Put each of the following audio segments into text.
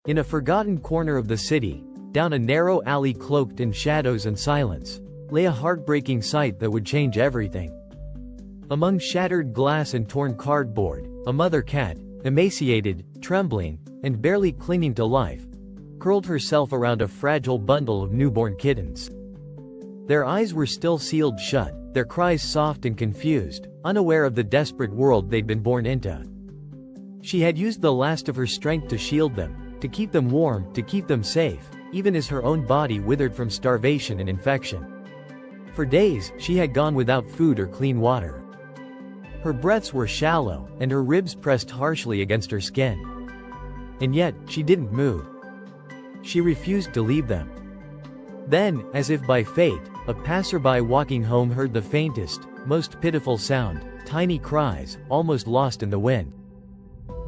In a forgotten corner of the city, down a narrow alley cloaked in shadows and silence, lay a heartbreaking sight that would change everything. Among shattered glass and torn cardboard, a mother cat, emaciated, trembling, and barely clinging to life, curled herself around a fragile bundle of newborn kittens. Their eyes were still sealed shut, their cries soft and confused, unaware of the desperate world they'd been born into. She had used the last of her strength to shield them, to keep them warm, to keep them safe, even as her own body withered from starvation and infection. For days, she had gone without food or clean water. Her breaths were shallow, and her ribs pressed harshly against her skin. And yet, she didn't move. She refused to leave them. Then, as if by fate, a passerby walking home heard the faintest, most pitiful sound, tiny cries, almost lost in the wind.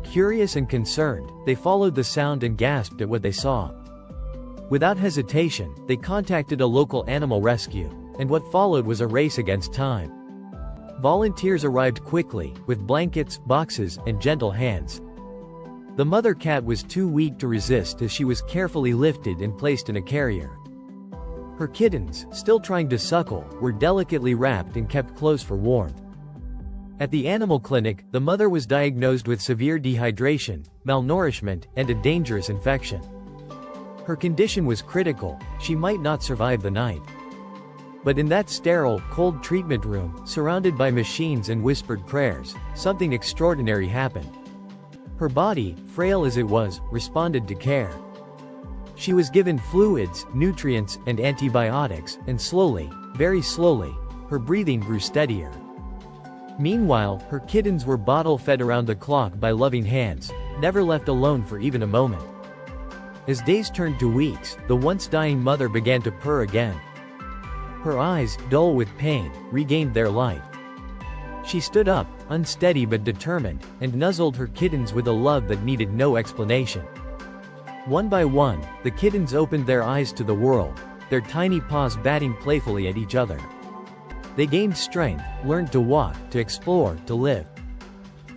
Curious and concerned, they followed the sound and gasped at what they saw. Without hesitation, they contacted a local animal rescue, and what followed was a race against time. Volunteers arrived quickly, with blankets, boxes, and gentle hands. The mother cat was too weak to resist as she was carefully lifted and placed in a carrier. Her kittens, still trying to suckle, were delicately wrapped and kept close for warmth. At the animal clinic, the mother was diagnosed with severe dehydration, malnourishment, and a dangerous infection. Her condition was critical, she might not survive the night. But in that sterile, cold treatment room, surrounded by machines and whispered prayers, something extraordinary happened. Her body, frail as it was, responded to care. She was given fluids, nutrients, and antibiotics, and slowly, very slowly, her breathing grew steadier. Meanwhile, her kittens were bottle-fed around the clock by loving hands, never left alone for even a moment. As days turned to weeks, the once dying mother began to purr again. Her eyes, dull with pain, regained their light. She stood up, unsteady but determined, and nuzzled her kittens with a love that needed no explanation. One by one, the kittens opened their eyes to the world, their tiny paws batting playfully at each other. They gained strength, learned to walk, to explore, to live.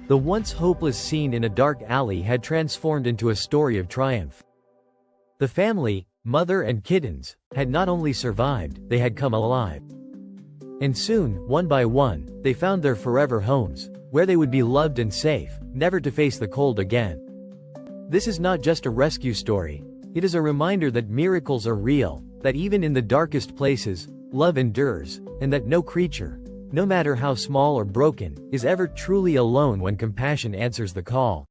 The once hopeless scene in a dark alley had transformed into a story of triumph. The family, mother and kittens, had not only survived, they had come alive. And soon, one by one, they found their forever homes, where they would be loved and safe, never to face the cold again. This is not just a rescue story. It is a reminder that miracles are real, that even in the darkest places, love endures, and that no creature, no matter how small or broken, is ever truly alone when compassion answers the call.